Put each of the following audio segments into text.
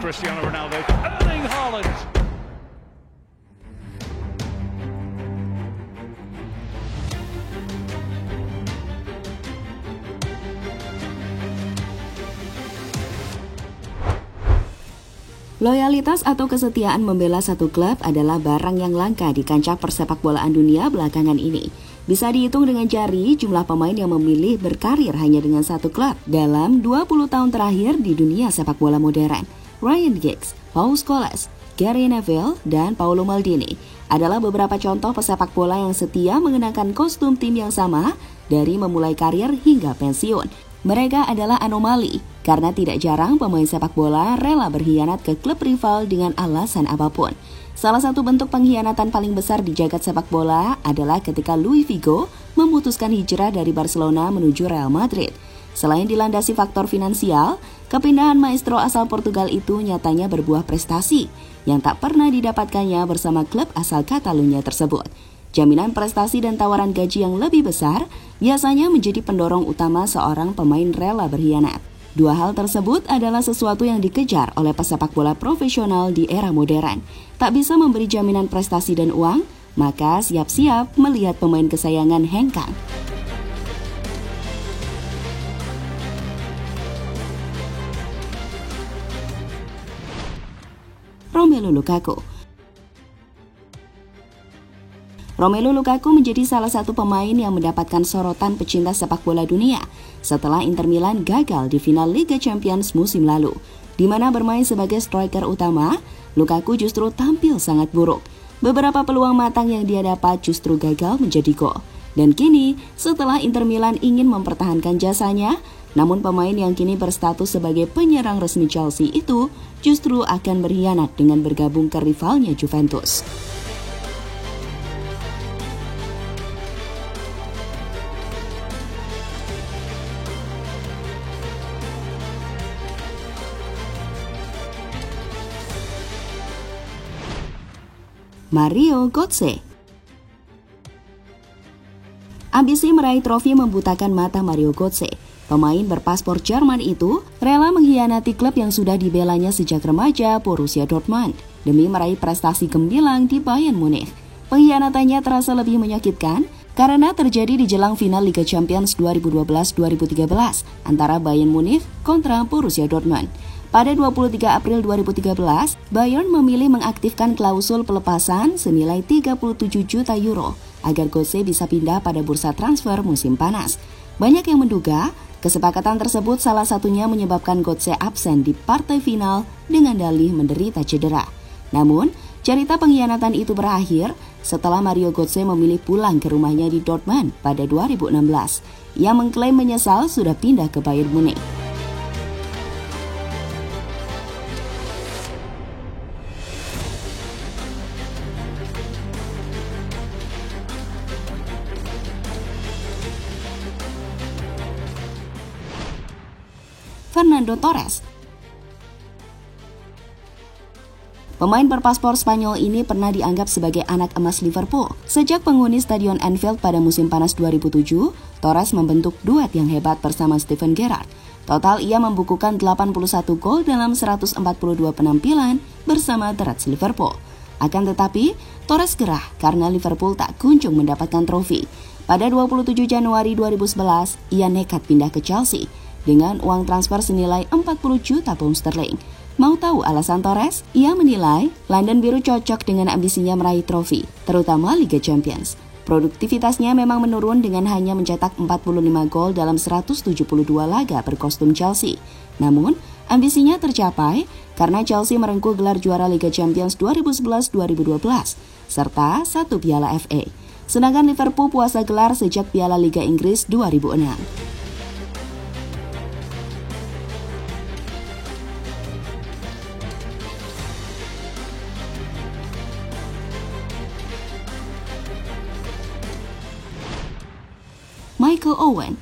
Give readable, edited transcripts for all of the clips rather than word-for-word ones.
Cristiano Ronaldo. Erling Haaland. Loyalitas atau kesetiaan membela satu klub adalah barang yang langka di kancah persepakbolaan dunia belakangan ini. Bisa dihitung dengan jari jumlah pemain yang memilih berkarir hanya dengan satu klub dalam 20 tahun terakhir di dunia sepak bola modern. Ryan Giggs, Pau Scholes, Gary Neville, dan Paolo Maldini adalah beberapa contoh pesepak bola yang setia mengenakan kostum tim yang sama dari memulai karir hingga pensiun. Mereka adalah anomali, karena tidak jarang pemain sepak bola rela berkhianat ke klub rival dengan alasan apapun. Salah satu bentuk pengkhianatan paling besar di jagat sepak bola adalah ketika Luis Figo memutuskan hijrah dari Barcelona menuju Real Madrid. Selain dilandasi faktor finansial, kepindahan maestro asal Portugal itu nyatanya berbuah prestasi yang tak pernah didapatkannya bersama klub asal Catalunya tersebut. Jaminan prestasi dan tawaran gaji yang lebih besar biasanya menjadi pendorong utama seorang pemain rela berkhianat. Dua hal tersebut adalah sesuatu yang dikejar oleh pesepak bola profesional di era modern. Tak bisa memberi jaminan prestasi dan uang, maka siap-siap melihat pemain kesayangan hengkang. Romelu Lukaku. Romelu Lukaku menjadi salah satu pemain yang mendapatkan sorotan pecinta sepak bola dunia setelah Inter Milan gagal di final Liga Champions musim lalu. Di mana bermain sebagai striker utama, Lukaku justru tampil sangat buruk. Beberapa peluang matang yang dia dapat justru gagal menjadi gol. Dan kini, setelah Inter Milan ingin mempertahankan jasanya, namun pemain yang kini berstatus sebagai penyerang resmi Chelsea itu justru akan berkhianat dengan bergabung ke rivalnya Juventus. Mario Götze. Ambisi meraih trofi membutakan mata Mario Götze. Pemain berpaspor Jerman itu rela mengkhianati klub yang sudah dibelanya sejak remaja, Borussia Dortmund, demi meraih prestasi gemilang di Bayern Munich. Pengkhianatannya terasa lebih menyakitkan karena terjadi di jelang final Liga Champions 2012-2013 antara Bayern Munich kontra Borussia Dortmund. Pada 23 April 2013, Bayern memilih mengaktifkan klausul pelepasan senilai 37 juta euro agar Götze bisa pindah pada bursa transfer musim panas. Banyak yang menduga kesepakatan tersebut salah satunya menyebabkan Götze absen di partai final dengan dalih menderita cedera. Namun, cerita pengkhianatan itu berakhir setelah Mario Götze memilih pulang ke rumahnya di Dortmund pada 2016. Ia mengklaim menyesal sudah pindah ke Bayern Munich. Fernando Torres. Pemain berpaspor Spanyol ini pernah dianggap sebagai anak emas Liverpool. Sejak penghuni Stadion Anfield pada musim panas 2007, Torres membentuk duet yang hebat bersama Steven Gerrard. Total ia membukukan 81 gol dalam 142 penampilan bersama The Reds Liverpool. Akan tetapi, Torres gerah karena Liverpool tak kunjung mendapatkan trofi. Pada 27 Januari 2011, ia nekat pindah ke Chelsea dengan uang transfer senilai 40 juta pound sterling. Mau tahu alasan Torres? Ia menilai London Biru cocok dengan ambisinya meraih trofi, terutama Liga Champions. Produktivitasnya memang menurun dengan hanya mencetak 45 gol dalam 172 laga berkostum Chelsea. Namun, ambisinya tercapai karena Chelsea merengkuh gelar juara Liga Champions 2011-2012 serta 1 piala FA. Sedangkan Liverpool puasa gelar sejak Piala Liga Inggris 2006. Michael Owen.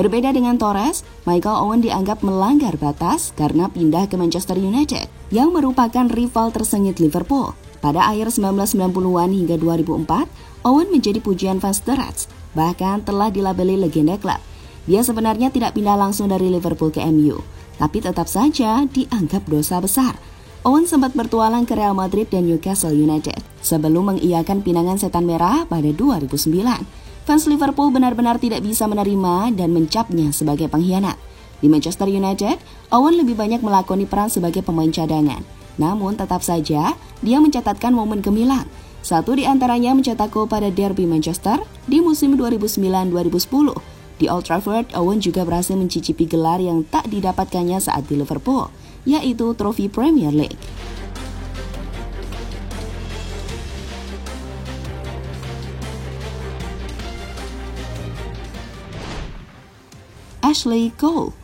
Berbeda dengan Torres, Michael Owen dianggap melanggar batas karena pindah ke Manchester United yang merupakan rival tersengit Liverpool. Pada akhir 1990-an hingga 2004, Owen menjadi pujian fans The Reds, bahkan telah dilabeli legenda klub. Dia sebenarnya tidak pindah langsung dari Liverpool ke MU, tapi tetap saja dianggap dosa besar. Owen sempat bertualang ke Real Madrid dan Newcastle United sebelum mengiyakan pinangan setan merah pada 2009. Fans Liverpool benar-benar tidak bisa menerima dan mencapnya sebagai pengkhianat. Di Manchester United, Owen lebih banyak melakoni peran sebagai pemain cadangan. Namun tetap saja, dia mencatatkan momen gemilang. Satu di antaranya mencetak gol pada derby Manchester di musim 2009-2010. Di Old Trafford, Owen juga berhasil mencicipi gelar yang tak didapatkannya saat di Liverpool, yaitu trofi Premier League. Ashley Cole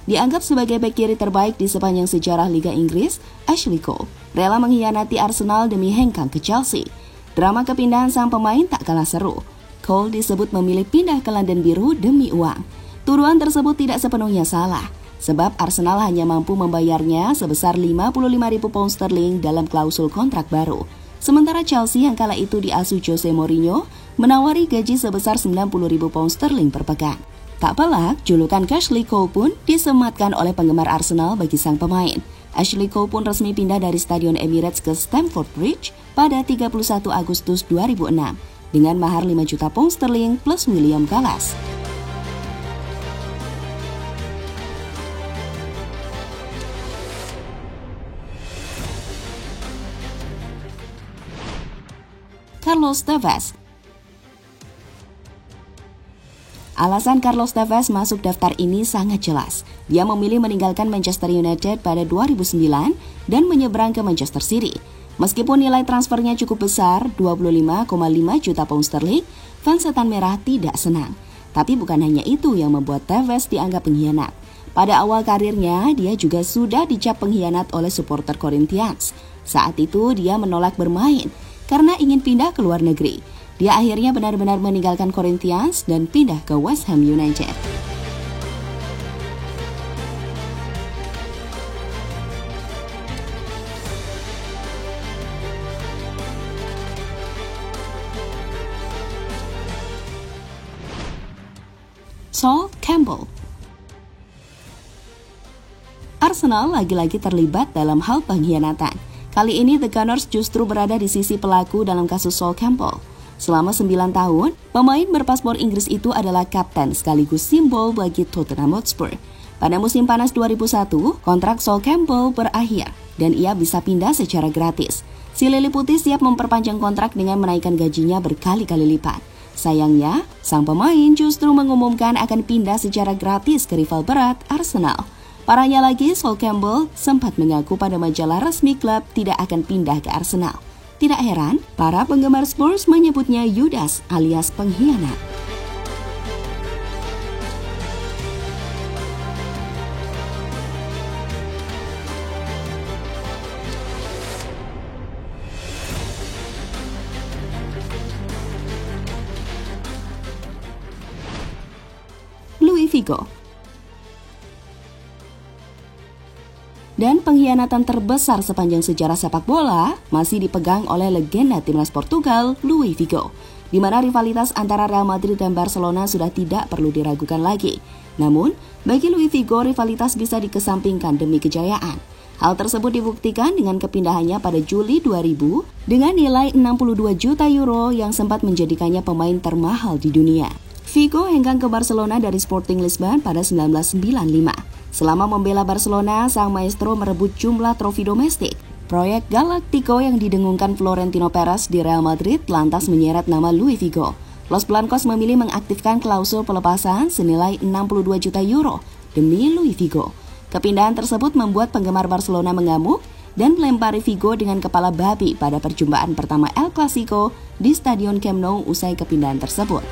dianggap sebagai bek kiri terbaik di sepanjang sejarah Liga Inggris. Ashley Cole rela mengkhianati Arsenal demi hengkang ke Chelsea. Drama kepindahan sang pemain tak kalah seru. Cole disebut memilih pindah ke London Biru demi uang. Tuduhan tersebut tidak sepenuhnya salah, sebab Arsenal hanya mampu membayarnya sebesar 55.000 pound sterling dalam klausul kontrak baru. Sementara Chelsea yang kala itu diasuh Jose Mourinho menawari gaji sebesar 90.000 pound sterling per pekan. Tak pelak, julukan Ashley Cole pun disematkan oleh penggemar Arsenal bagi sang pemain. Ashley Cole pun resmi pindah dari Stadion Emirates ke Stamford Bridge pada 31 Agustus 2006 dengan mahar 5 juta pound sterling plus William Gallas. Carlos Tevez. Alasan Carlos Tevez masuk daftar ini sangat jelas. Dia memilih meninggalkan Manchester United pada 2009 dan menyeberang ke Manchester City. Meskipun nilai transfernya cukup besar, 25,5 juta pound sterling, fans setan merah tidak senang. Tapi bukan hanya itu yang membuat Tevez dianggap pengkhianat. Pada awal karirnya, dia juga sudah dicap pengkhianat oleh supporter Corinthians. Saat itu dia menolak bermain karena ingin pindah ke luar negeri. Dia akhirnya benar-benar meninggalkan Corinthians dan pindah ke West Ham United. Sol Campbell. Arsenal lagi-lagi terlibat dalam hal pengkhianatan. Kali ini The Gunners justru berada di sisi pelaku dalam kasus Sol Campbell. Selama 9 tahun, pemain berpaspor Inggris itu adalah kapten sekaligus simbol bagi Tottenham Hotspur. Pada musim panas 2001, kontrak Sol Campbell berakhir dan ia bisa pindah secara gratis. Si Lili Putih siap memperpanjang kontrak dengan menaikkan gajinya berkali-kali lipat. Sayangnya, sang pemain justru mengumumkan akan pindah secara gratis ke rival berat Arsenal. Parahnya lagi, Sol Campbell sempat mengaku pada majalah resmi klub tidak akan pindah ke Arsenal. Tidak heran, para penggemar Spurs menyebutnya Judas alias pengkhianat. Luis Figo. Dan pengkhianatan terbesar sepanjang sejarah sepak bola masih dipegang oleh legenda timnas Portugal, Luis Figo, di mana rivalitas antara Real Madrid dan Barcelona sudah tidak perlu diragukan lagi. Namun, bagi Luis Figo rivalitas bisa dikesampingkan demi kejayaan. Hal tersebut dibuktikan dengan kepindahannya pada Juli 2000 dengan nilai 62 juta euro yang sempat menjadikannya pemain termahal di dunia. Figo hengkang ke Barcelona dari Sporting Lisbon pada 1995. Selama membela Barcelona, sang maestro merebut jumlah trofi domestik. Proyek Galactico yang didengungkan Florentino Perez di Real Madrid lantas menyeret nama Luis Figo. Los Blancos memilih mengaktifkan klausul pelepasan senilai 62 juta euro demi Luis Figo. Kepindahan tersebut membuat penggemar Barcelona mengamuk dan melempari Figo dengan kepala babi pada perjumpaan pertama El Clasico di Stadion Camp Nou usai kepindahan tersebut.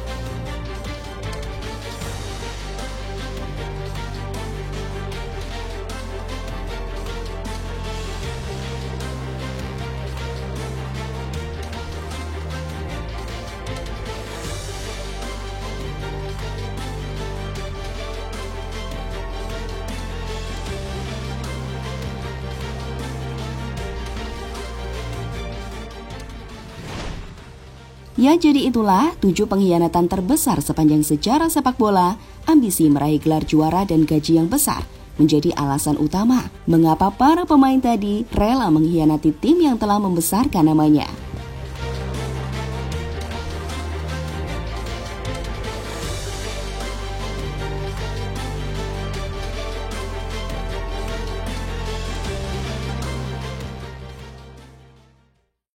Ya, jadi itulah 7 pengkhianatan terbesar sepanjang sejarah sepak bola. Ambisi meraih gelar juara dan gaji yang besar menjadi alasan utama mengapa para pemain tadi rela mengkhianati tim yang telah membesarkan namanya.